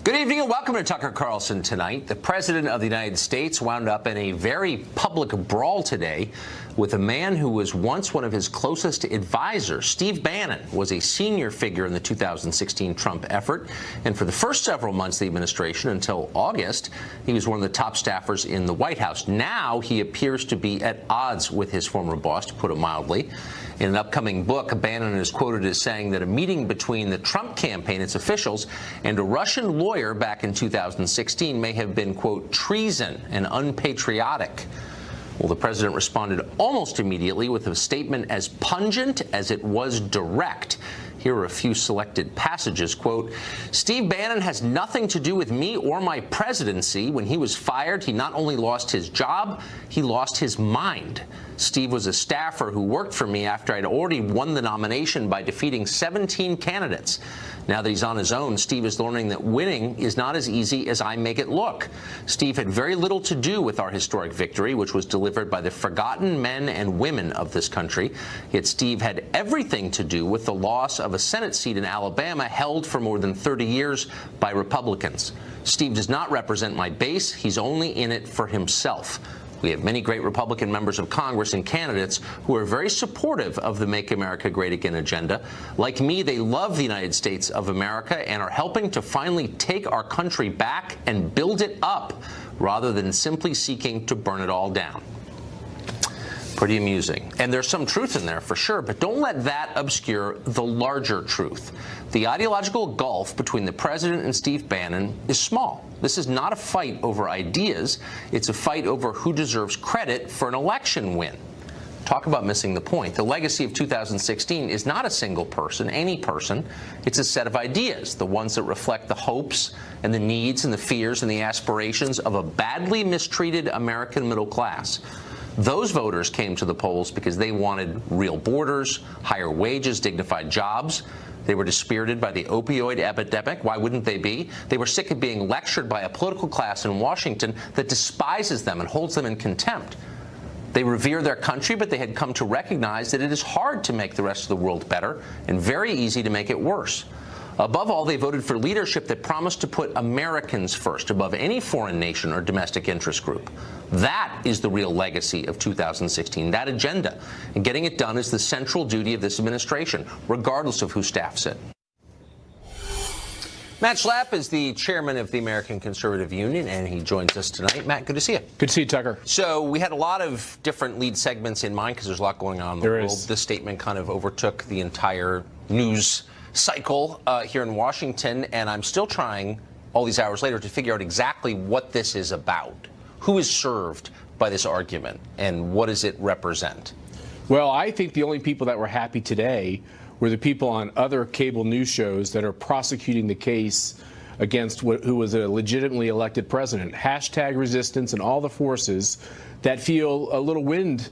Good evening and welcome to Tucker Carlson Tonight. The President of the United States wound up in a very public brawl today with a man who was once one of his closest advisors. Steve Bannon was a senior figure in the 2016 Trump effort, and for the first several months of the administration until August, he was one of the top staffers in the White House. Now he appears to be at odds with his former boss, to put it mildly. In an upcoming book, Bannon is quoted as saying that a meeting between the Trump campaign, its officials, and a Russian lawyer back in 2016 may have been, quote, treason and unpatriotic. Well, the president responded almost immediately with a statement as pungent as it was direct. Here are a few selected passages. Quote, Steve Bannon has nothing to do with me or my presidency. When he was fired, he not only lost his job, he lost his mind. Steve was a staffer who worked for me after I'd already won the nomination by defeating 17 candidates. Now that he's on his own, Steve is learning that winning is not as easy as I make it look. Steve had very little to do with our historic victory, which was delivered by the forgotten men and women of this country. Yet Steve had everything to do with the loss of a Senate seat in Alabama held for more than 30 years by Republicans. Steve does not represent my base. He's only in it for himself. We have many great Republican members of Congress and candidates who are very supportive of the Make America Great Again agenda. Like me, they love the United States of America and are helping to finally take our country back and build it up rather than simply seeking to burn it all down. Pretty amusing. And there's some truth in there for sure, but don't let that obscure the larger truth. The ideological gulf between the president and Steve Bannon is small. This is not a fight over ideas. It's a fight over who deserves credit for an election win. Talk about missing the point. The legacy of 2016 is not a single person, any person. It's a set of ideas, the ones that reflect the hopes and the needs and the fears and the aspirations of a badly mistreated American middle class. Those voters came to the polls because they wanted real borders, higher wages, dignified jobs. They were dispirited by the opioid epidemic. Why wouldn't they be? They were sick of being lectured by a political class in Washington that despises them and holds them in contempt. They revere their country, but they had come to recognize that it is hard to make the rest of the world better and very easy to make it worse. Above all, they voted for leadership that promised to put Americans first above any foreign nation or domestic interest group. That is the real legacy of 2016, that agenda. And getting it done is the central duty of this administration, regardless of who staffs it. Matt Schlapp is the chairman of the American Conservative Union, and he joins us tonight. Matt, good to see you. Good to see you, Tucker. So we had a lot of different lead segments in mind because there's a lot going on in the world. This statement kind of overtook the entire news cycle here in Washington, and I'm still trying, all these hours later, to figure out exactly what this is about. Who is served by this argument, and what does it represent? Well, I think the only people that were happy today were the people on other cable news shows that are prosecuting the case against who was a legitimately elected president. Hashtag resistance and all the forces that feel a little wind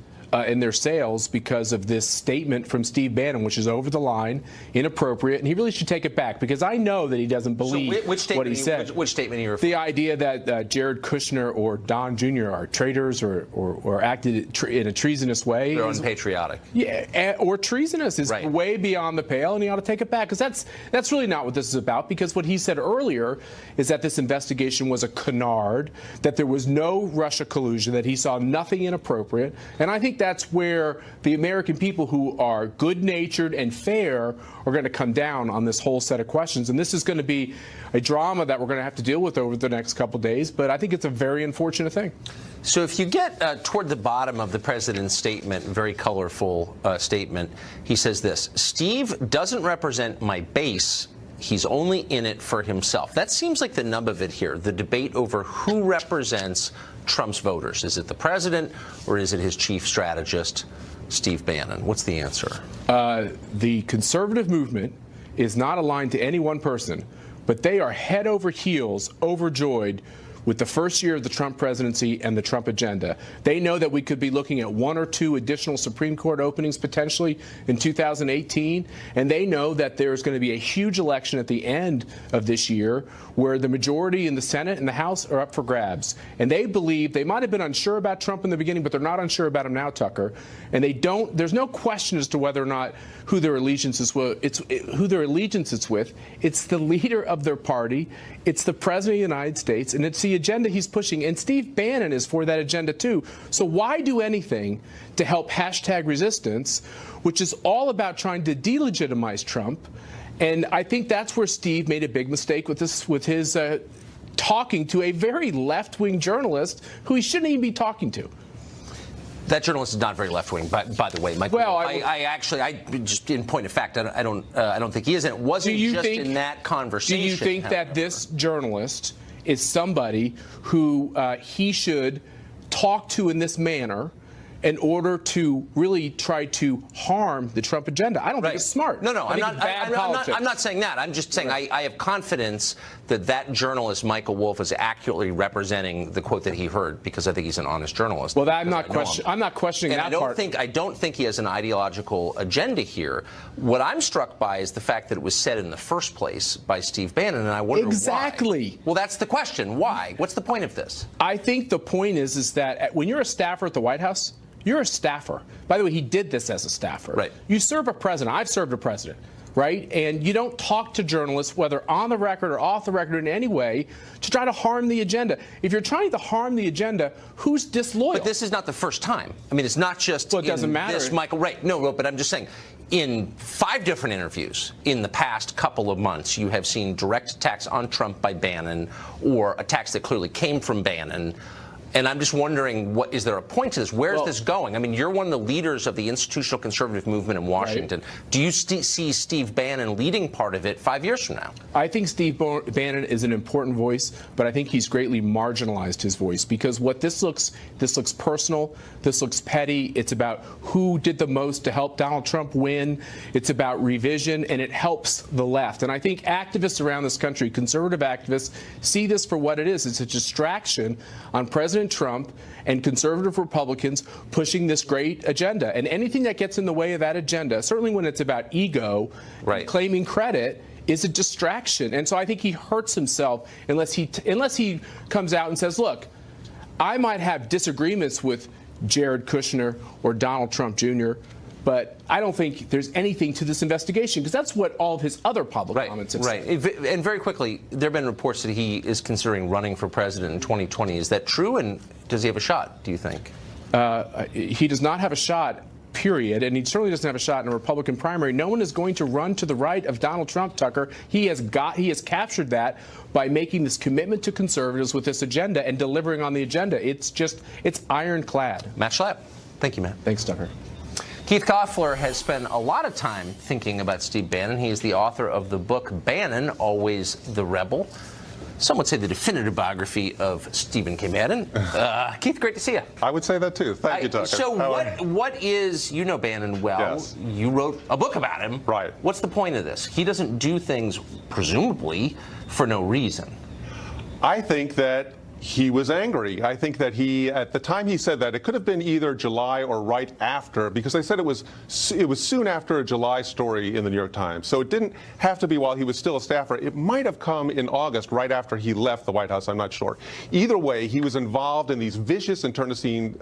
in their sails because of this statement from Steve Bannon, which is over the line, inappropriate, and he really should take it back because I know that he doesn't believe what he said. Which statement are you referring to? The idea that Jared Kushner or Don Jr. are traitors or acted in a treasonous way. They're unpatriotic. Yeah, or treasonous is way beyond the pale, and he ought to take it back because that's really not what this is about. Because what he said earlier is that this investigation was a canard, that there was no Russia collusion, that he saw nothing inappropriate, and I think that's where the American people who are good-natured and fair are going to come down on this whole set of questions. And this is going to be a drama that we're going to have to deal with over the next couple of days. But I think it's a very unfortunate thing. So if you get toward the bottom of the president's statement, very colorful statement, he says this: Steve doesn't represent my base. He's only in it for himself. That seems like the nub of it here, the debate over who represents Trump's voters. Is it the president or is it his chief strategist, Steve Bannon? What's the answer? The conservative movement is not aligned to any one person, but they are head over heels overjoyed with the first year of the Trump presidency and the Trump agenda. They know that we could be looking at 1 or 2 additional Supreme Court openings potentially in 2018, and they know that there's going to be a huge election at the end of this year where the majority in the Senate and the House are up for grabs. And they believe, they might have been unsure about Trump in the beginning, but they're not unsure about him now, Tucker. And there's no question as to whether or not who their allegiance is with. It's the leader of their party, it's the President of the United States, and it's the agenda he's pushing. And Steve Bannon is for that agenda too. So why do anything to help #resistance, which is all about trying to delegitimize Trump? And I think that's where Steve made a big mistake with his talking to a very left-wing journalist who he shouldn't even be talking to. That journalist is not very left-wing, by the way, Michael. Well, I just in point of fact, I don't think he is. And it wasn't just in that conversation. Do you think that this journalist is somebody who he should talk to in this manner in order to really try to harm the Trump agenda? I don't think it's smart. No, I'm not saying that. I'm just saying I have confidence that journalist, Michael Wolff, is accurately representing the quote that he heard, because I think he's an honest journalist. Well, I'm not questioning that part. I don't think he has an ideological agenda here. What I'm struck by is the fact that it was said in the first place by Steve Bannon, and I wonder why. Well, that's the question. Why? What's the point of this? I think the point is that when you're a staffer at the White House, you're a staffer. By the way, he did this as a staffer. Right. You serve a president. I've served a president. Right? And you don't talk to journalists, whether on the record or off the record in any way, to try to harm the agenda. If you're trying to harm the agenda, who's disloyal? But this is not the first time. I mean, it's not just it doesn't matter. This, Michael. Right. No, but I'm just saying, in 5 different interviews in the past couple of months, you have seen direct attacks on Trump by Bannon, or attacks that clearly came from Bannon. And I'm just wondering, is there a point to this? Where's this going? I mean, you're one of the leaders of the institutional conservative movement in Washington. Right. Do you see Steve Bannon leading part of it 5 years from now? I think Steve Bannon is an important voice, but I think he's greatly marginalized his voice, because what this looks personal, this looks petty. It's about who did the most to help Donald Trump win. It's about revision, and it helps the left. And I think activists around this country, conservative activists, see this for what it is. It's a distraction on President Trump and conservative Republicans pushing this great agenda. And anything that gets in the way of that agenda, certainly when it's about ego, and claiming credit, is a distraction. And so I think he hurts himself unless he comes out and says, look, I might have disagreements with Jared Kushner or Donald Trump Jr., but I don't think there's anything to this investigation, because that's what all of his other public comments have said. And very quickly, there have been reports that he is considering running for president in 2020. Is that true? And does he have a shot, do you think? He does not have a shot, period. And he certainly doesn't have a shot in a Republican primary. No one is going to run to the right of Donald Trump, Tucker. He has captured that by making this commitment to conservatives with this agenda and delivering on the agenda. It's ironclad. Matt Schlapp. Thank you, Matt. Thanks, Tucker. Keith Koffler has spent a lot of time thinking about Steve Bannon. He is the author of the book Bannon, Always the Rebel. Some would say the definitive biography of Stephen K. Bannon. Keith, great to see you. I would say that too. Thank you, Tucker. So what is, you know Bannon well. Yes. You wrote a book about him. Right. What's the point of this? He doesn't do things, presumably, for no reason. I think that he was angry. I think that at the time he said that, it could have been either July or right after, because they said it was soon after a July story in the New York Times. So it didn't have to be while he was still a staffer. It might have come in August, right after he left the White House. I'm not sure. Either way, he was involved in these vicious internecine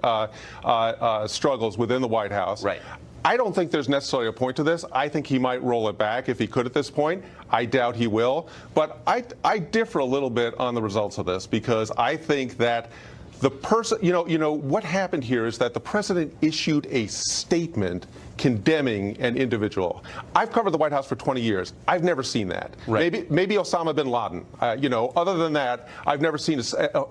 struggles within the White House. Right. I don't think there's necessarily a point to this. I think he might roll it back if he could at this point. I doubt he will. But I differ a little bit on the results of this, because I think that the person, what happened here is that the president issued a statement condemning an individual. I've covered the White House for 20 years. I've never seen that. Right. Maybe Osama bin Laden. Other than that, I've never seen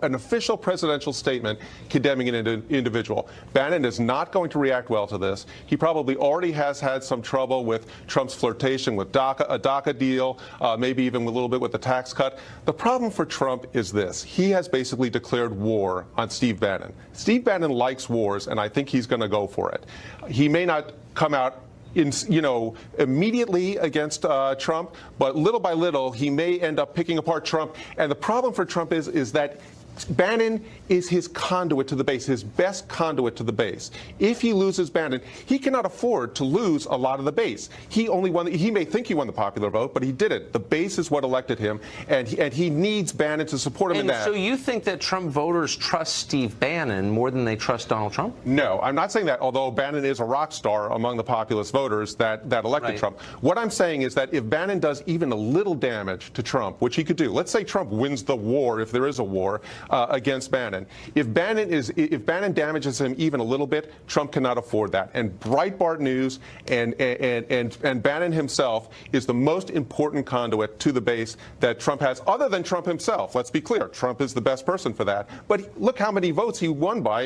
an official presidential statement condemning an individual. Bannon is not going to react well to this. He probably already has had some trouble with Trump's flirtation with a DACA deal, maybe even a little bit with the tax cut. The problem for Trump is this. He has basically declared war on Steve Bannon. Steve Bannon likes wars, and I think he's going to go for it. He may not come out immediately against Trump, but little by little he may end up picking apart Trump. And the problem for Trump is that Bannon is his conduit to the base, his best conduit to the base. If he loses Bannon, he cannot afford to lose a lot of the base. He only won. He may think he won the popular vote, but he didn't. The base is what elected him, and he needs Bannon to support him in that. So you think that Trump voters trust Steve Bannon more than they trust Donald Trump? No, I'm not saying that, although Bannon is a rock star among the populist voters that elected Trump. What I'm saying is that if Bannon does even a little damage to Trump, which he could do, let's say Trump wins the war, if there is a war, against Bannon. If Bannon damages him even a little bit, Trump cannot afford that. And Breitbart News and Bannon himself is the most important conduit to the base that Trump has, other than Trump himself. Let's be clear. Trump is the best person for that. But look how many votes he won by.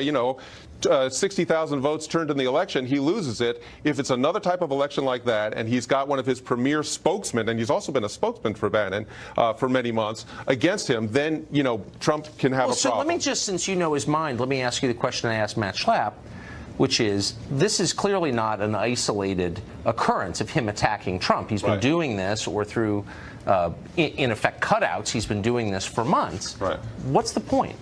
60,000 votes turned in the election. He loses it. If it's another type of election like that, and he's got one of his premier spokesmen, and he's also been a spokesman for Bannon for many months, against him, then, Trump can have a problem. So let me just, since you know his mind, let me ask you the question I asked Matt Schlapp, which is, this is clearly not an isolated occurrence of him attacking Trump. He's been doing this, or through, in effect, cutouts. He's been doing this for months. Right. What's the point?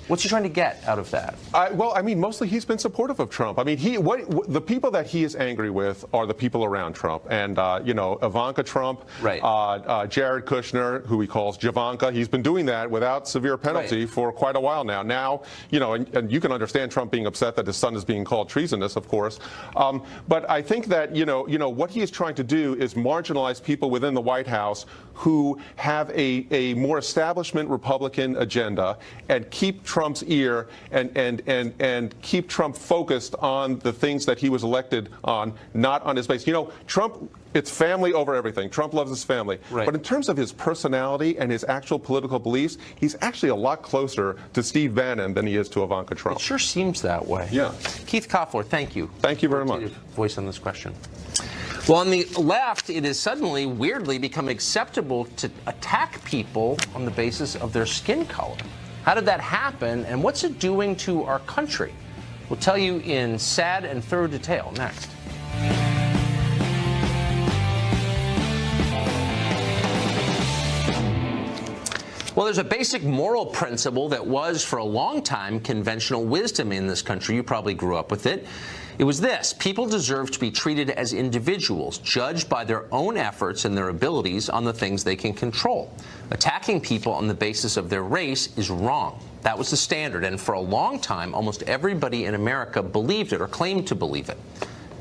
What's he trying to get out of that? Well, I mean, mostly he's been supportive of Trump. I mean, the people that he is angry with are the people around Trump. And, Ivanka Trump, Jared Kushner, who he calls Javanka, he's been doing that without severe penalty for quite a while now. Now, and you can understand Trump being upset that his son is being called treasonous, of course. But I think that, what he is trying to do is marginalize people within the White House who have a more establishment Republican agenda and keep Trump's ear and keep Trump focused on the things that he was elected on, not on his base. Trump, it's family over everything. Trump loves his family. But in terms of his personality and his actual political beliefs, he's actually a lot closer to Steve Bannon than he is to Ivanka Trump. It sure seems that way. Yeah. Keith Koffler, thank you. Thank you very much. Voice on this question. Well, on the left, it has suddenly, weirdly, become acceptable to attack people on the basis of their skin color. How did that happen, and what's it doing to our country? We'll tell you in sad and thorough detail next. Well, there's a basic moral principle that was, for a long time, conventional wisdom in this country. You probably grew up with it. It was this: people deserve to be treated as individuals, judged by their own efforts and their abilities on the things they can control. Attacking people on the basis of their race is wrong. That was the standard, and for a long time, almost everybody in America believed it or claimed to believe it.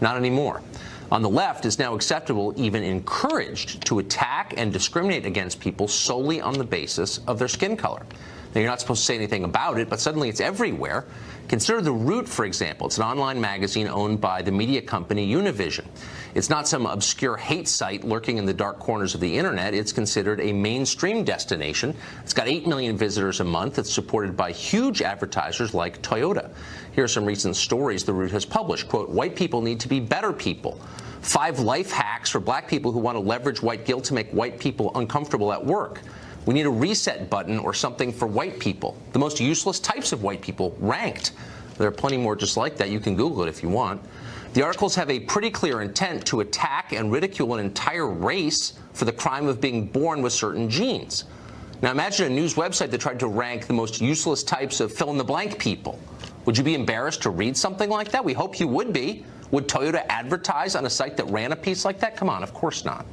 Not anymore. On the left, it's now acceptable, even encouraged, to attack and discriminate against people solely on the basis of their skin color. Now, you're not supposed to say anything about it, but suddenly it's everywhere. Consider The Root, for example. It's an online magazine owned by the media company Univision. It's not some obscure hate site lurking in the dark corners of the internet. It's considered a mainstream destination. It's got 8 million visitors a month. It's supported by huge advertisers like Toyota. Here are some recent stories The Root has published. Quote, white people need to be better people. 5 life hacks for black people who want to leverage white guilt to make white people uncomfortable at work. We need a reset button or something for white people. The most useless types of white people ranked. There are plenty more just like that. You can Google it if you want. The articles have a pretty clear intent to attack and ridicule an entire race for the crime of being born with certain genes. Now imagine a news website that tried to rank the most useless types of fill-in-the-blank people. Would you be embarrassed to read something like that? We hope you would be. Would Toyota advertise on a site that ran a piece like that? Come on, of course not.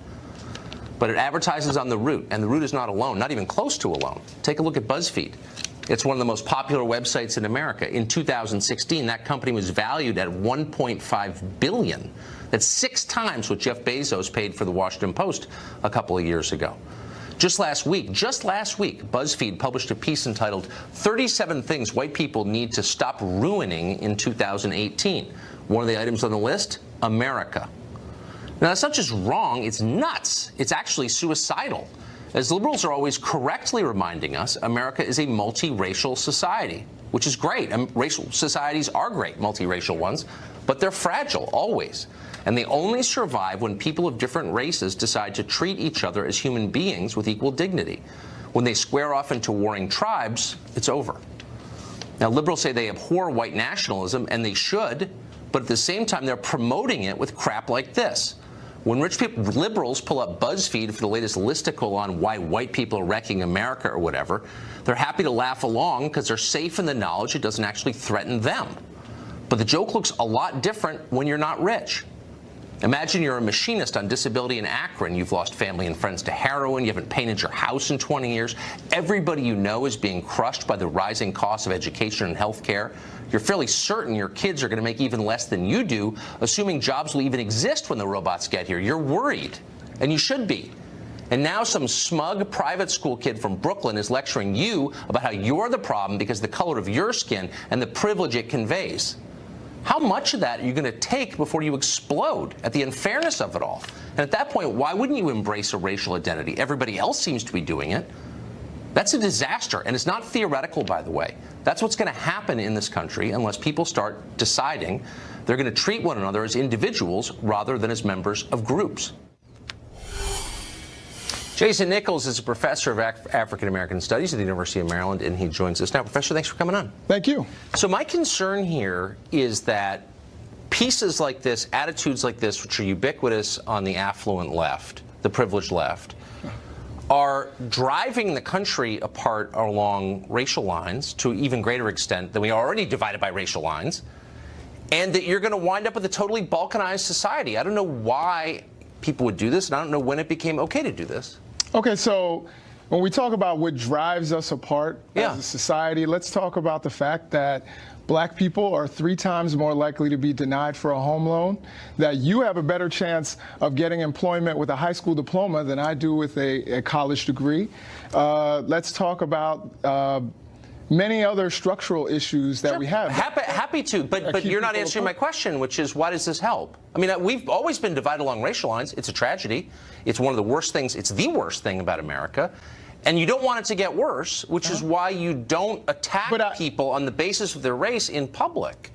But it advertises on The Root, and The Root is not alone, not even close to alone. Take a look at BuzzFeed. It's one of the most popular websites in America. In 2016, that company was valued at $1.5 billion. That's 6 times what Jeff Bezos paid for the Washington Post a couple of years ago. Just last week, BuzzFeed published a piece entitled 37 Things White People Need to Stop Ruining in 2018. One of the items on the list, America. Now, that's not just wrong, it's nuts. It's actually suicidal. As liberals are always correctly reminding us, America is a multiracial society, which is great. Racial societies are great, multiracial ones, but they're fragile, always. And they only survive when people of different races decide to treat each other as human beings with equal dignity. When they square off into warring tribes, it's over. Now, liberals say they abhor white nationalism, and they should, but at the same time, they're promoting it with crap like this. When rich people, liberals pull up BuzzFeed for the latest listicle on why white people are wrecking America or whatever, they're happy to laugh along because they're safe in the knowledge it doesn't actually threaten them. But the joke looks a lot different when you're not rich. Imagine you're a machinist on disability in Akron. You've lost family and friends to heroin. You haven't painted your house in 20 years. Everybody you know is being crushed by the rising costs of education and health care. You're fairly certain your kids are going to make even less than you do, assuming jobs will even exist when the robots get here. You're worried, and you should be. And now some smug private school kid from Brooklyn is lecturing you about how you're the problem because of the color of your skin and the privilege it conveys. How much of that are you going to take before you explode at the unfairness of it all? And at that point, why wouldn't you embrace a racial identity? Everybody else seems to be doing it. That's a disaster, and it's not theoretical, by the way. That's what's going to happen in this country unless people start deciding they're going to treat one another as individuals rather than as members of groups. Jason Nichols is a professor of African American Studies at the University of Maryland, and he joins us now. Professor, thanks for coming on. Thank you. So my concern here is that pieces like this, attitudes like this, which are ubiquitous on the affluent left, the privileged left, are driving the country apart along racial lines to an even greater extent than we are already divided by racial lines, and that you're going to wind up with a totally balkanized society. I don't know why people would do this, and I don't know when it became okay to do this. Okay, so when we talk about what drives us apart as a society, let's talk about the fact that black people are 3 times more likely to be denied for a home loan, that you have a better chance of getting employment with a high school diploma than I do with a college degree. Let's talk about many other structural issues that we have. Happy to, but you're not answering my question, which is, why does this help? I mean, we've always been divided along racial lines. It's a tragedy. It's one of the worst things. It's the worst thing about America. And you don't want it to get worse, which is why you don't attack people on the basis of their race in public.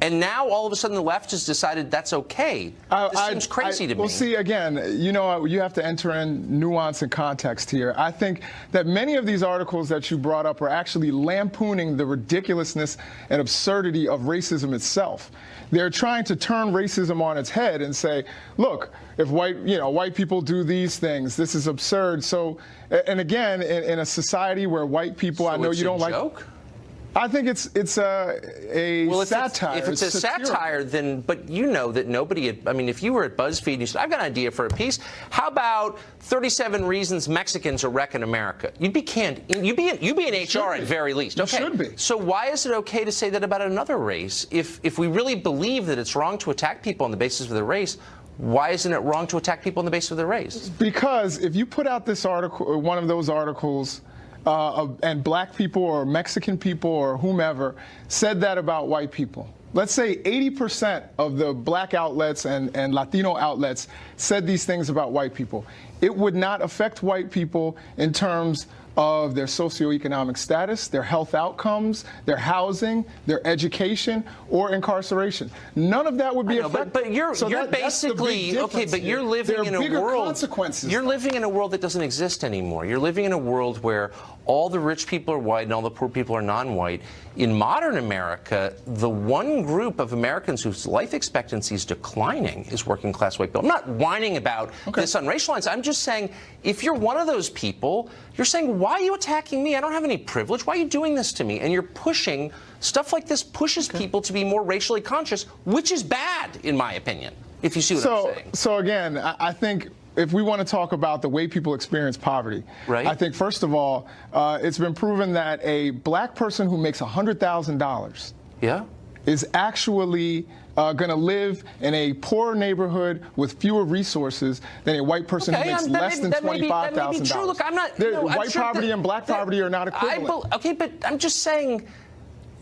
And now, all of a sudden, the left has decided that's okay. This seems crazy to me. Well, see, again, you know, you have to enter in nuance and context here. I think that many of these articles that you brought up are actually lampooning the ridiculousness and absurdity of racism itself. They're trying to turn racism on its head and say, look, if white people do these things, this is absurd. So, and again, in a society where white people, I know you don't like. Joke? I think it's a satire. If it's a satire, then, but you know that nobody, I mean, if you were at BuzzFeed and you said, I've got an idea for a piece, how about 37 reasons Mexicans are wrecking America? You'd be canned. You'd be in HR at very least. Okay. You should be. So why is it okay to say that about another race? If we really believe that it's wrong to attack people on the basis of their race, why isn't it wrong to attack people on the basis of their race? Because if you put out this article, one of those articles, and black people or Mexican people or whomever said that about white people. Let's say 80% of the black outlets and Latino outlets said these things about white people. It would not affect white people in terms of their socioeconomic status, their health outcomes, their housing, their education, or incarceration. None of that would be affected. But you're basically okay. But you're living in a world. You're living in a world that doesn't exist anymore. You're living in a world where all the rich people are white and all the poor people are non-white. In modern America, the one group of Americans whose life expectancy is declining is working class white people. I'm not whining about this on racial lines. I'm just saying, if you're one of those people, you're saying, why are you attacking me? I don't have any privilege. Why are you doing this to me? And you're pushing, stuff like this pushes people to be more racially conscious, which is bad, in my opinion, if you see what I'm saying. So again, I think if we want to talk about the way people experience poverty, I think, first of all, it's been proven that a black person who makes $100,000 is actually going to live in a poorer neighborhood with fewer resources than a white person who makes less than $25,000. Look, I'm not. White poverty and black poverty are not equivalent. Okay, but I'm just saying,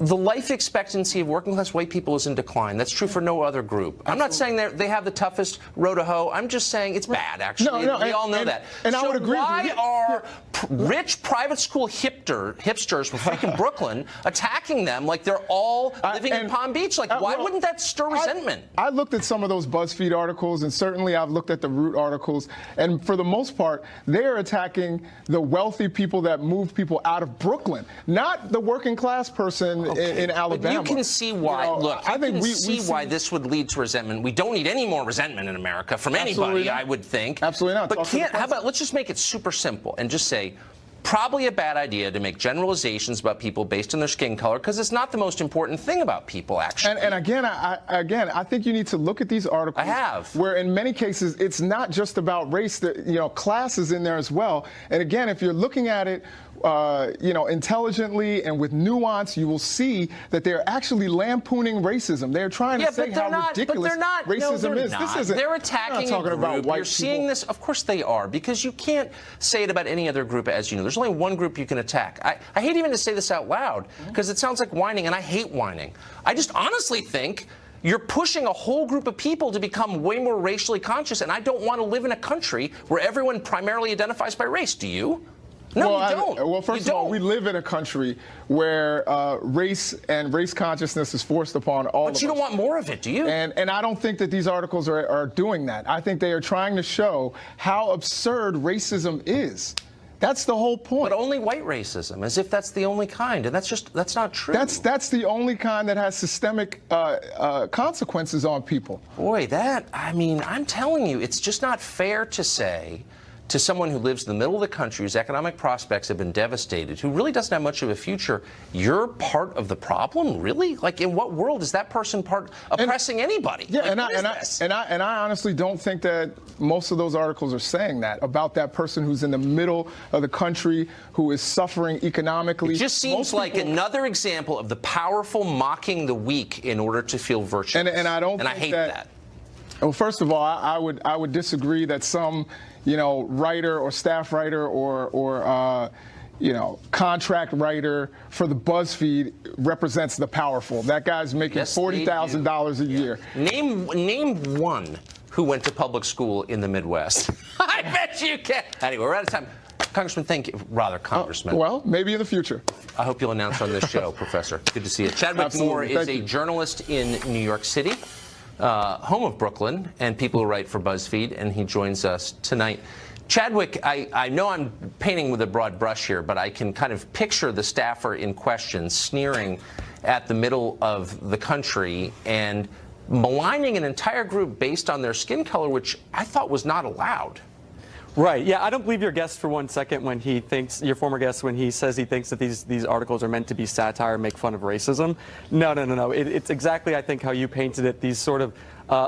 the life expectancy of working class white people is in decline. That's true for no other group. I'm not saying they have the toughest road to hoe. I'm just saying it's bad, actually. We all know that. And I would agree with you. Why are rich private school hipsters from freaking Brooklyn attacking them like they're all living in Palm Beach? Like, why wouldn't that stir resentment? I looked at some of those BuzzFeed articles, and certainly I've looked at the Root articles, and for the most part, they're attacking the wealthy people that move people out of Brooklyn, not the working class person in Alabama. But you can see why. You know, look, I think we see why this would lead to resentment. We don't need any more resentment in America from anybody, I would think. Absolutely not. But how about let's just make it super simple and just say, probably a bad idea to make generalizations about people based on their skin color, because it's not the most important thing about people, actually. And again, I think you need to look at these articles. I have. Where in many cases it's not just about race. That, you know, class is in there as well. And again, if you're looking at it, you know, intelligently and with nuance, you will see that they're actually lampooning racism. They're trying to say how ridiculous racism is. Not. This isn't. They're attacking talking a group. about white You're seeing this. Of course they are, because you can't say it about any other group, as you know. There's only one group you can attack. I hate even to say this out loud because it sounds like whining, and I hate whining. I just honestly think you're pushing a whole group of people to become way more racially conscious, and I don't want to live in a country where everyone primarily identifies by race. Do you? No, well, you don't. Well, first of all, we live in a country where race and race consciousness is forced upon all of us. But you don't want more of it, do you? And I don't think that these articles are doing that. I think they are trying to show how absurd racism is. That's the whole point. But only white racism, as if that's the only kind, and that's not true. That's the only kind that has systemic consequences on people. Boy, I mean, I'm telling you, it's just not fair to say to someone who lives in the middle of the country, whose economic prospects have been devastated, who really doesn't have much of a future, you're part of the problem? Really? Like, in what world is that person oppressing anybody? Yeah, like, and I honestly don't think that most of those articles are saying that about that person who's in the middle of the country, who is suffering economically. It just seems like another example of the powerful mocking the weak in order to feel virtuous. And I don't. And I hate that. Well, first of all, I would disagree that some, you know, writer or staff writer or you know, contract writer for the BuzzFeed represents the powerful. That guy's making $40,000 a year. Name one who went to public school in the Midwest. I bet you can. Anyway, we're out of time. Congressman, thank you. Congressman. Well, maybe in the future. I hope you'll announce on this show, Professor. Good to see you. Chadwick Moore is a journalist in New York City, home of Brooklyn, and people who write for BuzzFeed, and he joins us tonight. Chadwick, I know I'm painting with a broad brush here, but I can kind of picture the staffer in question sneering at the middle of the country and maligning an entire group based on their skin color, which I thought was not allowed. Right. Yeah, I don't believe your guest for one second when he thinks, your former guest, when he says he thinks that these articles are meant to be satire and make fun of racism. No. It's exactly, I think, how you painted it. These sort of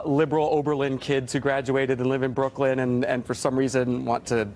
liberal Oberlin kids who graduated and live in Brooklyn and for some reason want to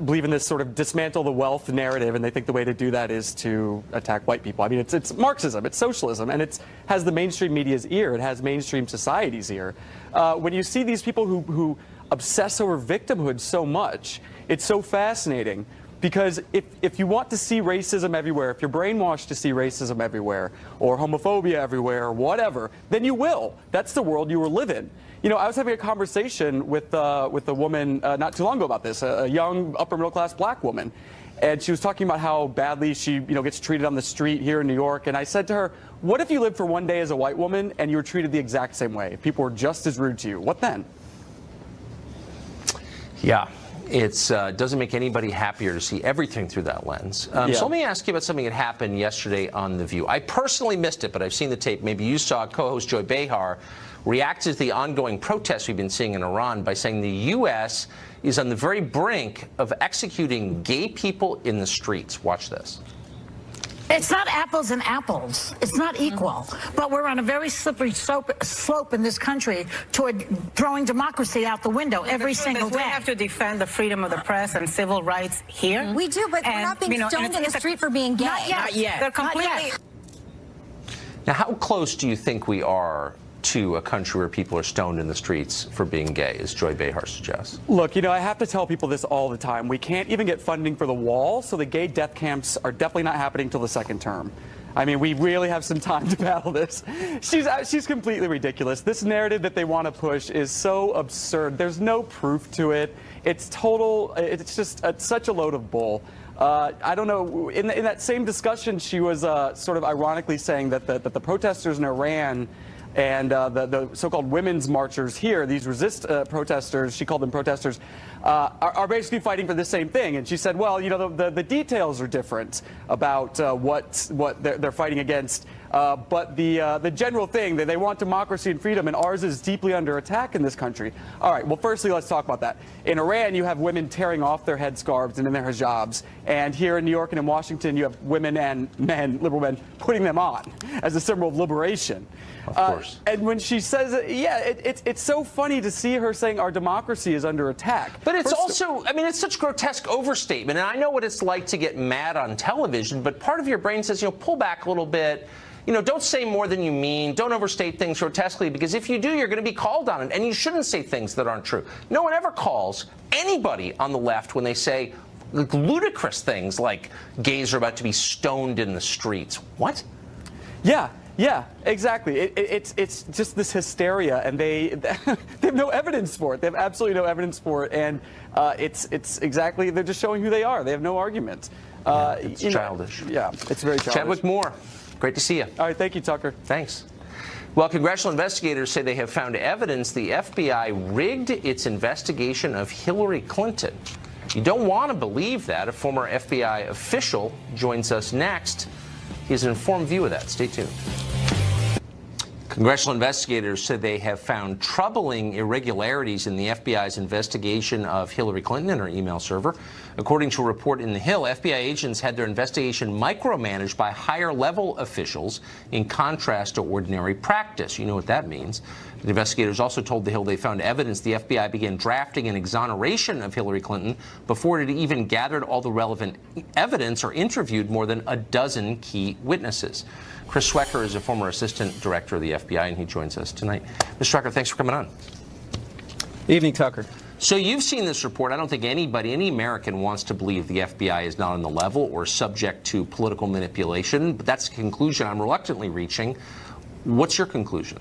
believe in this sort of dismantle the wealth narrative, and they think the way to do that is to attack white people. I mean, it's Marxism, it's socialism, and it has the mainstream media's ear. It has mainstream society's ear. When you see these people who obsess over victimhood so much, it's so fascinating, because if you want to see racism everywhere, if you're brainwashed to see racism everywhere, or homophobia everywhere, or whatever, then you will. That's the world you will live in. You know, I was having a conversation with a woman not too long ago about this, a young upper middle class black woman, and she was talking about how badly she gets treated on the street here in New York. And I said to her, what if you lived for one day as a white woman and you were treated the exact same way? People were just as rude to you. What then? Yeah, it doesn't make anybody happier to see everything through that lens. So let me ask you about something that happened yesterday on The View. I personally missed it, but I've seen the tape. Maybe you saw. Co-host Joy Behar reacted to the ongoing protests we've been seeing in Iran by saying the U.S. is on the very brink of executing gay people in the streets. Watch this. It's not apples and apples. It's not equal. But we're on a very slippery slope in this country toward throwing democracy out the window every single day. We have to defend the freedom of the press and civil rights here. We do, but we're not being stoned in the street for being gay. Not yet. They're completely. Now, how close do you think we are to a country where people are stoned in the streets for being gay, as Joy Behar suggests? Look, I have to tell people this all the time. We can't even get funding for the wall, so the gay death camps are definitely not happening till the second term. I mean, we really have some time to battle this. She's completely ridiculous. This narrative that they want to push is so absurd. There's no proof to it. It's total. It's just such a load of bull. I don't know. In that same discussion, she was sort of ironically saying that the protesters in Iran And the so-called women's marchers here, these resist protesters, she called them protesters, are basically fighting for the same thing. And she said, well, you know, the details are different about what they're fighting against. But the general thing, that they want democracy and freedom, and ours is deeply under attack in this country. All right, well, firstly, let's talk about that. In Iran, you have women tearing off their headscarves and in their hijabs. And here in New York and in Washington, you have women and men, liberal men, putting them on as a symbol of liberation. Of course. And when she says, yeah, it's so funny to see her saying our democracy is under attack. But it's also, I mean, it's such grotesque overstatement. And I know what it's like to get mad on television, but part of your brain says, you know, pull back a little bit. You know, don't say more than you mean. Don't overstate things grotesquely, because if you do, you're going to be called on it. And you shouldn't say things that aren't true. No one ever calls anybody on the left when they say ludicrous things like gays are about to be stoned in the streets. What? Yeah. Yeah, exactly. It's just this hysteria, and they have no evidence for it. They have absolutely no evidence for it, and it's exactly, they're just showing who they are. They have no argument. It's childish. Yeah, it's very childish. Chadwick Moore, great to see you. All right, thank you, Tucker. Thanks. Well, congressional investigators say they have found evidence the FBI rigged its investigation of Hillary Clinton. You don't want to believe that. A former FBI official joins us next. He has an informed view of that. Stay tuned. Congressional investigators said they have found troubling irregularities in the FBI's investigation of Hillary Clinton and her email server. According to a report in The Hill, FBI agents had their investigation micromanaged by higher-level officials in contrast to ordinary practice. You know what that means. The investigators also told The Hill they found evidence the FBI began drafting an exoneration of Hillary Clinton before it had even gathered all the relevant evidence or interviewed more than a dozen key witnesses. Chris Swecker is a former assistant director of the FBI, and he joins us tonight. Mr. Swecker, thanks for coming on. Evening, Tucker. So you've seen this report. I don't think anybody, any American, wants to believe the FBI is not on the level or subject to political manipulation, but that's a conclusion I'm reluctantly reaching. What's your conclusion?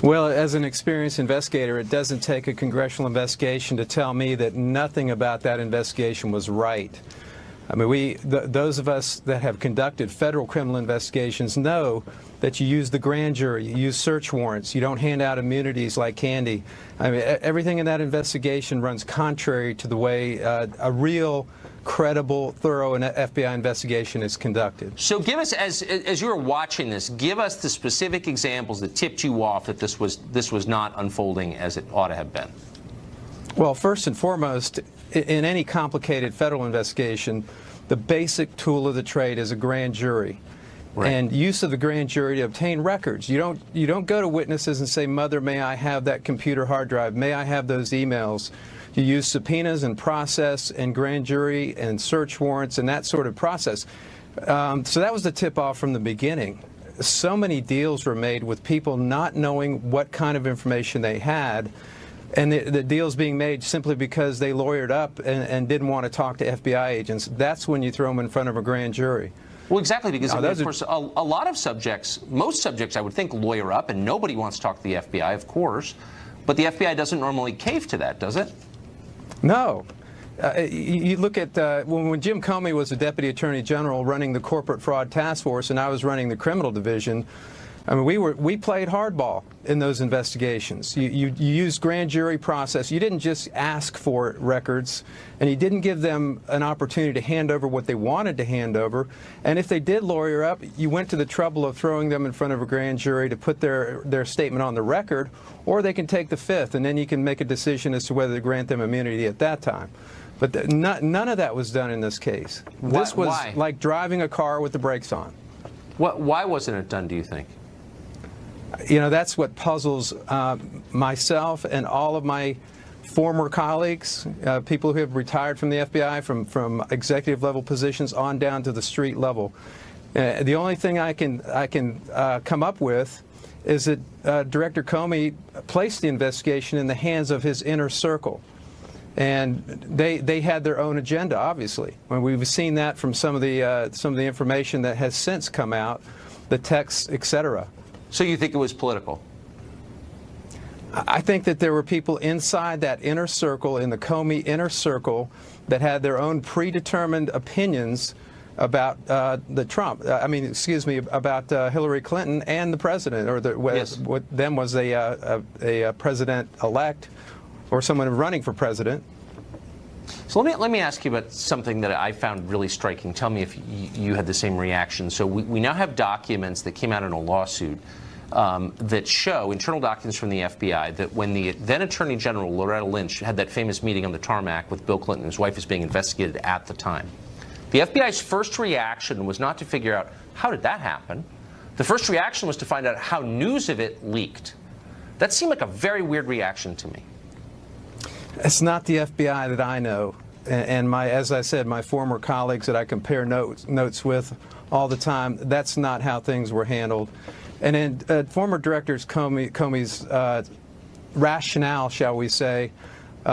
Well, as an experienced investigator, it doesn't take a congressional investigation to tell me that nothing about that investigation was right. I mean, those of us that have conducted federal criminal investigations know that you use the grand jury, you use search warrants, you don't hand out immunities like candy. I mean, everything in that investigation runs contrary to the way a real, credible, thorough FBI investigation is conducted. So give us, as you were watching this, give us the specific examples that tipped you off that this was not unfolding as it ought to have been. Well, first and foremost, in any complicated federal investigation, the basic tool of the trade is a grand jury. Right. And use of the grand jury to obtain records. You don't go to witnesses and say, "Mother, may I have that computer hard drive? May I have those emails?" You use subpoenas and process and grand jury and search warrants and that sort of process. So that was the tip-off from the beginning. So many deals were made with people not knowing what kind of information they had, and the deals being made simply because they lawyered up and didn't want to talk to FBI agents. That's when you throw them in front of a grand jury. Well, exactly, because of course, a lot of subjects, most subjects, I would think, lawyer up, and nobody wants to talk to the FBI, of course. But the FBI doesn't normally cave to that, does it? No. You look at when Jim Comey was the Deputy Attorney General running the Corporate Fraud Task Force, and I was running the Criminal Division. I mean, we played hardball in those investigations. You used grand jury process. You didn't just ask for records, and you didn't give them an opportunity to hand over what they wanted to hand over. And if they did lawyer up, you went to the trouble of throwing them in front of a grand jury to put their statement on the record, or they can take the fifth, and then you can make a decision as to whether to grant them immunity at that time. But none of that was done in this case. This was like driving a car with the brakes on. Why wasn't it done, do you think? You know, that's what puzzles myself and all of my former colleagues, people who have retired from the FBI, from executive level positions on down to the street level. The only thing I can come up with is that Director Comey placed the investigation in the hands of his inner circle. And they had their own agenda, obviously. When we've seen that from some of the information that has since come out, the texts, etc. So you think it was political? I think that there were people inside that inner circle, in the Comey inner circle, that had their own predetermined opinions about about Hillary Clinton and the president, or what then was a president-elect or someone running for president. So let me ask you about something that I found really striking. Tell me if you had the same reaction. So we now have documents that came out in a lawsuit that show, internal documents from the FBI, that when the then Attorney General Loretta Lynch had that famous meeting on the tarmac with Bill Clinton, his wife was being investigated at the time. The FBI's first reaction was not to figure out how did that happen. The first reaction was to find out how news of it leaked. That seemed like a very weird reaction to me. It's not the FBI that I know, and as I said, my former colleagues that I compare notes with all the time, that's not how things were handled. And in former Director Comey's rationale, shall we say,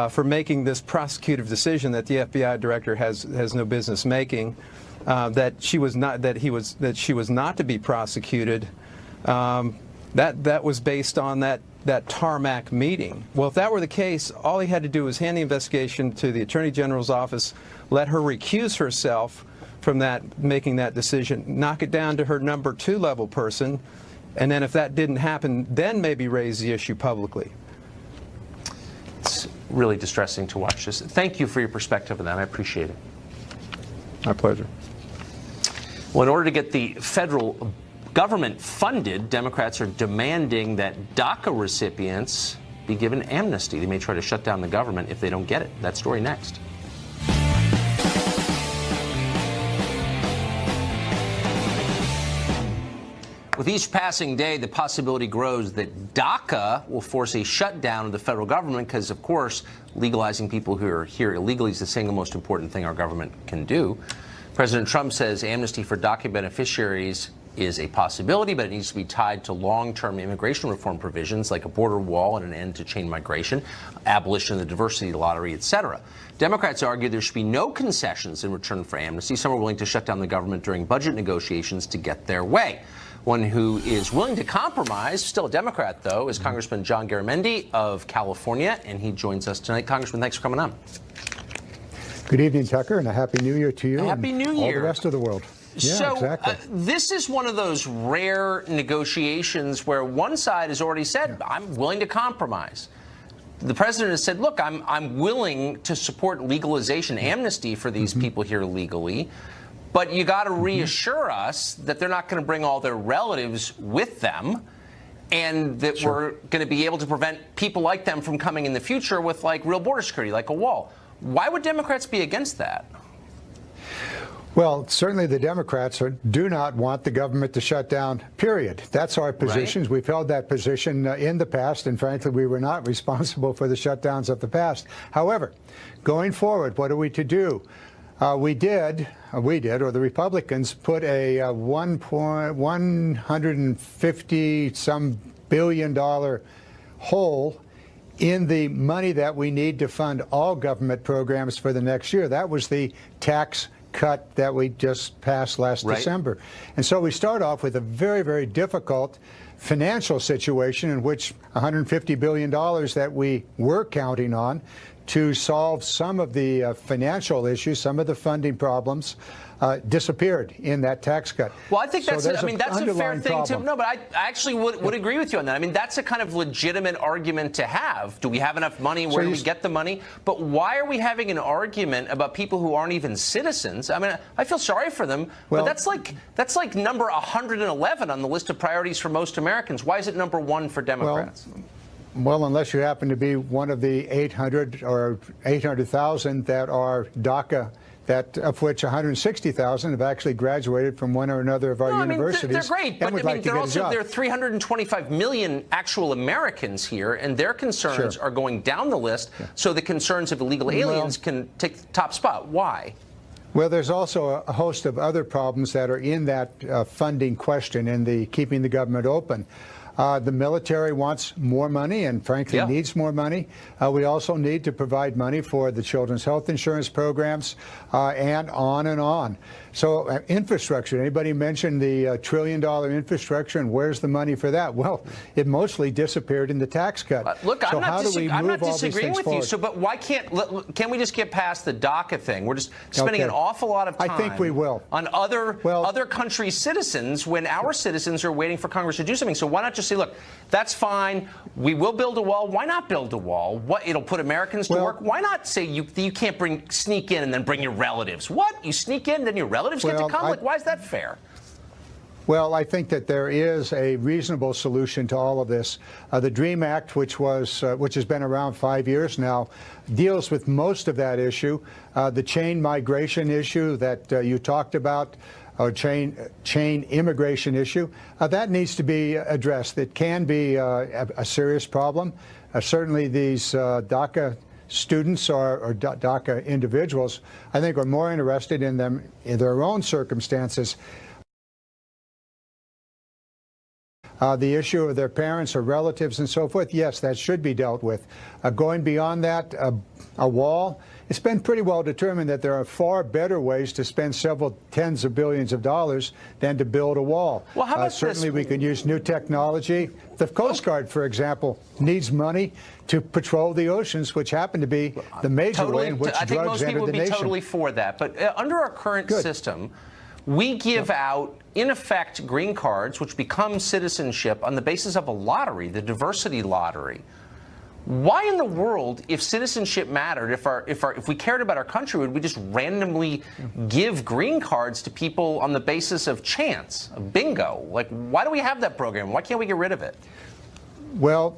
for making this prosecutive decision that the FBI director has no business making, that she was not to be prosecuted, that was based on that tarmac meeting. Well, if that were the case, all he had to do was hand the investigation to the Attorney General's office, let her recuse herself from making that decision, knock it down to her number 2 level person, and then if that didn't happen, then maybe raise the issue publicly. It's really distressing to watch this. Thank you for your perspective on that. I appreciate it. My pleasure. Well, in order to get the federal government funded, Democrats are demanding that DACA recipients be given amnesty. They may try to shut down the government if they don't get it. That story next. With each passing day, the possibility grows that DACA will force a shutdown of the federal government because, of course, legalizing people who are here illegally is the single most important thing our government can do. President Trump says amnesty for DACA beneficiaries is a possibility, but it needs to be tied to long-term immigration reform provisions like a border wall and an end to chain migration, abolition of the diversity lottery, etc. Democrats argue there should be no concessions in return for amnesty. Some are willing to shut down the government during budget negotiations to get their way. One who is willing to compromise, still a Democrat, though, is Congressman John Garamendi of California, and he joins us tonight. Congressman, thanks for coming on. Good evening, Tucker, and a Happy New Year to you Happy New Year. All the rest of the world. Yeah, so, exactly. This is one of those rare negotiations where one side has already said, I'm willing to compromise. The president has said, look, I'm willing to support legalization, amnesty for these people here legally. But you got to reassure us that they're not going to bring all their relatives with them, and that we're going to be able to prevent people like them from coming in the future with like real border security, like a wall. Why would Democrats be against that? Well, certainly the Democrats do not want the government to shut down, period. That's our positions. Right. We've held that position in the past, and frankly, we were not responsible for the shutdowns of the past. However, going forward, what are we to do? We did, or the Republicans put a $150-some billion hole in the money that we need to fund all government programs for the next year. That was the tax cut that we just passed last December. And so we start off with a very, very difficult financial situation in which $150 billion that we were counting on to solve some of the financial issues, some of the funding problems, disappeared in that tax cut. Well, I think that's, that's a fair thing to, no, but I actually would agree with you on that. I mean, that's a kind of legitimate argument to have. Do we have enough money? Where do we get the money? But why are we having an argument about people who aren't even citizens? I mean, I feel sorry for them, but that's like number 111 on the list of priorities for most Americans. Why is it number 1 for Democrats? Well, unless you happen to be one of the 800 or 800,000 that are DACA, of which 160,000 have actually graduated from one or another of our universities. They're great, but I mean, there are 325 million actual Americans here, and their concerns are going down the list. So the concerns of illegal aliens can take the top spot. Why? Well, there's also a host of other problems that are in that funding question and the keeping the government open. The military wants more money and, frankly, needs more money. We also need to provide money for the children's health insurance programs and on and on. So infrastructure, anybody mentioned the $1 trillion infrastructure, and where's the money for that? Well, it mostly disappeared in the tax cut. Look, so I'm not disagreeing with you. So, but why can't we just get past the DACA thing? We're just spending an awful lot of time. I think we will. On other countries' citizens when our citizens are waiting for Congress to do something. So why not just say, look, that's fine. We will build a wall. Why not build a wall? It'll put Americans to work. Why not say you can't sneak in and then bring your relatives? What? You sneak in, then your relatives get to come? Why is that fair? Well, I think that there is a reasonable solution to all of this. The DREAM Act, which has been around 5 years now, deals with most of that issue. The chain migration issue that you talked about, or chain immigration issue, that needs to be addressed. It can be a serious problem. Certainly these DACA students or DACA individuals, I think, are more interested in them in their own circumstances. The issue of their parents or relatives and so forth, yes, that should be dealt with. Going beyond that, a wall, it's been pretty well determined that there are far better ways to spend several tens of billions of dollars than to build a wall. Well, how about certainly we can use new technology. The Coast Guard, for example, needs money to patrol the oceans, which happen to be the major way in which drugs enter the nation. I think most people would be totally for that. But under our current system, we give out, in effect, green cards, which become citizenship on the basis of a lottery, the diversity lottery. Why in the world, if citizenship mattered, if we cared about our country, would we just randomly give green cards to people on the basis of chance, of bingo? Like, why do we have that program? Why can't we get rid of it? Well,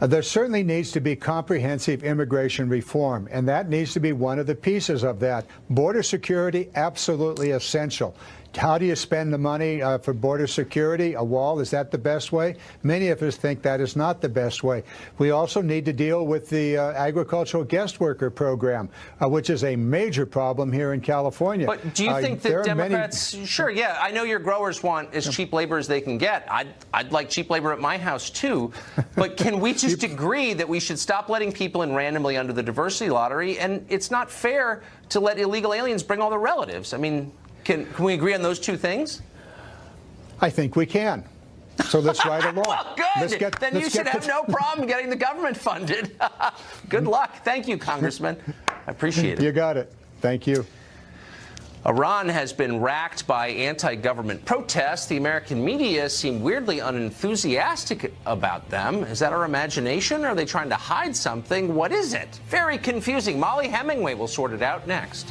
there certainly needs to be comprehensive immigration reform, and that needs to be one of the pieces of that. Border security, absolutely essential. How do you spend the money for border security? A wall, is that the best way? Many of us think that is not the best way. We also need to deal with the agricultural guest worker program, which is a major problem here in California. But do you think that Democrats, sure, yeah, I know your growers want as cheap labor as they can get. I'd like cheap labor at my house, too. But can we just agree that we should stop letting people in randomly under the diversity lottery? And it's not fair to let illegal aliens bring all their relatives. I mean, can we agree on those two things? I think we can. So let's write a law. Well, good. Then you should have no problem getting the government funded. Good luck. Thank you, Congressman. I appreciate it. You got it. Thank you. Iran has been racked by anti-government protests. The American media seem weirdly unenthusiastic about them. Is that our imagination? Or are they trying to hide something? What is it? Very confusing. Molly Hemingway will sort it out next.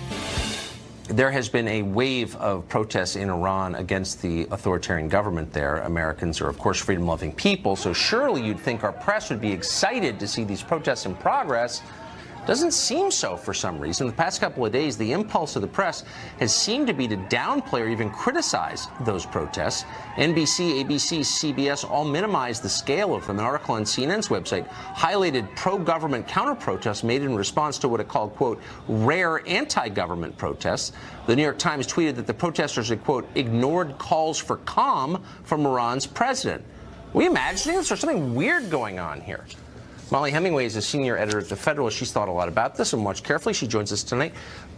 There has been a wave of protests in Iran against the authoritarian government there. Americans are, of course, freedom-loving people, so surely you'd think our press would be excited to see these protests in progress. Doesn't seem so for some reason. The past couple of days, the impulse of the press has seemed to be to downplay or even criticize those protests. NBC, ABC, CBS all minimized the scale of them. An article on CNN's website highlighted pro-government counter-protests made in response to what it called, quote, rare anti-government protests. The New York Times tweeted that the protesters had, quote, ignored calls for calm from Iran's president. Are we imagining this? There's something weird going on here. Molly Hemingway is a senior editor at The Federalist. She's thought a lot about this and watched carefully. She joins us tonight.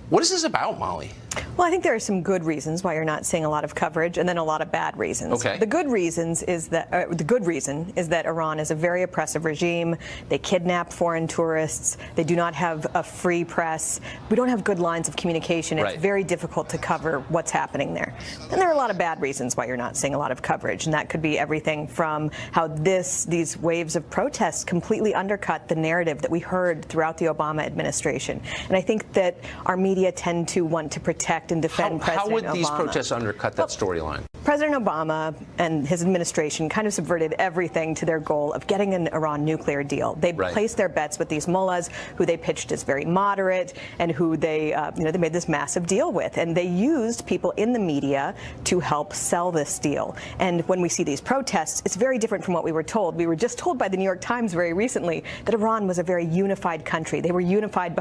What is this about, Molly? Well, I think there are some good reasons why you're not seeing a lot of coverage, and then a lot of bad reasons. Okay. The good reasons is that the good reason is that Iran is a very oppressive regime. They kidnap foreign tourists. They do not have a free press. We don't have good lines of communication. It's very difficult to cover what's happening there. And there are a lot of bad reasons why you're not seeing a lot of coverage, and that could be everything from how these waves of protests completely undercut the narrative that we heard throughout the Obama administration. And I think that our media tend to want to protect and defend President Obama. How would these protests undercut that storyline? President Obama and his administration kind of subverted everything to their goal of getting an Iran nuclear deal. They placed their bets with these mullahs, who they pitched as very moderate, and who they made this massive deal with. And they used people in the media to help sell this deal. And when we see these protests, it's very different from what we were told. We were just told by the New York Times very recently that Iran was a very unified country. They were unified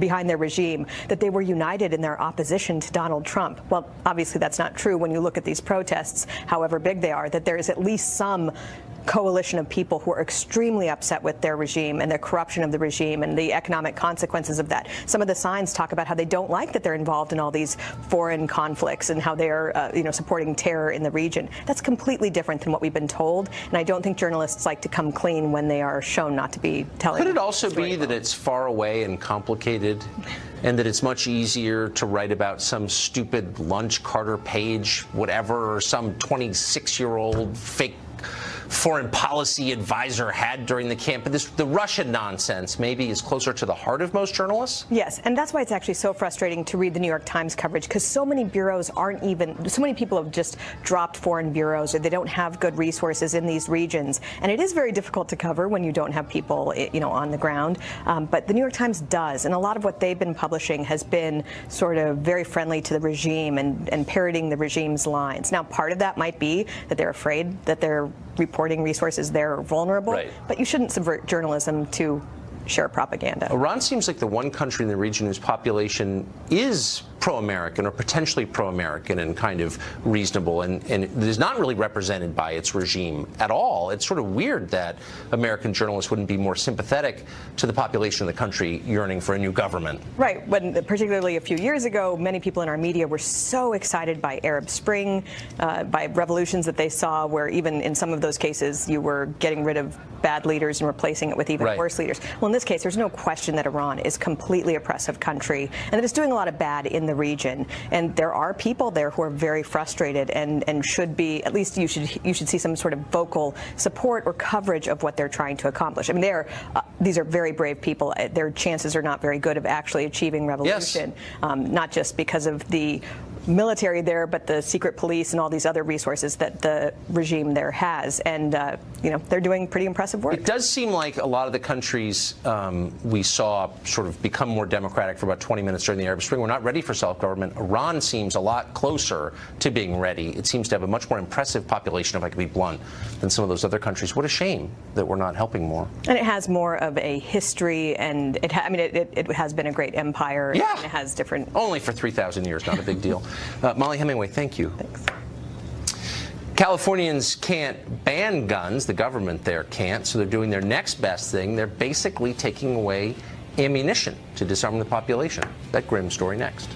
behind their regime, that they were united in their opposition to Donald Trump. Well, obviously that's not true when you look at these protests, however big they are, that there is at least some coalition of people who are extremely upset with their regime and the corruption of the regime and the economic consequences of that. Some of the signs talk about how they don't like that they're involved in all these foreign conflicts and how they're supporting terror in the region. That's completely different than what we've been told, and I don't think journalists like to come clean when they are shown not to be telling. Could it also be that it's far away and complicated, and that it's much easier to write about some stupid lunch Carter Page, whatever, or some 26-year-old fake foreign policy advisor had during the camp? But the Russian nonsense maybe is closer to the heart of most journalists? Yes, and that's why it's actually so frustrating to read the New York Times coverage, because so many bureaus aren't even, so many people have just dropped foreign bureaus, or they don't have good resources in these regions. And it is very difficult to cover when you don't have people, on the ground. But the New York Times does, and a lot of what they've been publishing has been sort of very friendly to the regime and parroting the regime's lines. Now, part of that might be that they're afraid that they're reporting resources they're vulnerable, right. But you shouldn't subvert journalism to share propaganda. Iran seems like the one country in the region whose population is pro-American or potentially pro-American and kind of reasonable, and is not really represented by its regime at all. It's sort of weird that American journalists wouldn't be more sympathetic to the population of the country yearning for a new government. Right. When, particularly a few years ago, many people in our media were so excited by Arab Spring, by revolutions that they saw, where even in some of those cases you were getting rid of bad leaders and replacing it with even worse leaders. Well, in this case, there's no question that Iran is a completely oppressive country and that it's doing a lot of bad in the region. And there are people there who are very frustrated and should be, at least you should see some sort of vocal support or coverage of what they're trying to accomplish. I mean, these are very brave people. Their chances are not very good of actually achieving revolution, not just because of the military there, but the secret police and all these other resources that the regime there has. And, they're doing pretty impressive work. It does seem like a lot of the countries we saw sort of become more democratic for about 20 minutes during the Arab Spring were not ready for self-government. Iran seems a lot closer to being ready. It seems to have a much more impressive population, if I could be blunt, than some of those other countries. What a shame that we're not helping more. And it has more of a history, and it has been a great empire. Yeah. And it has different... Only for 3,000 years, not a big deal. Molly Hemingway, thank you. Thanks. Californians can't ban guns. The government there can't, so they're doing their next best thing. They're basically taking away ammunition to disarm the population. That grim story next.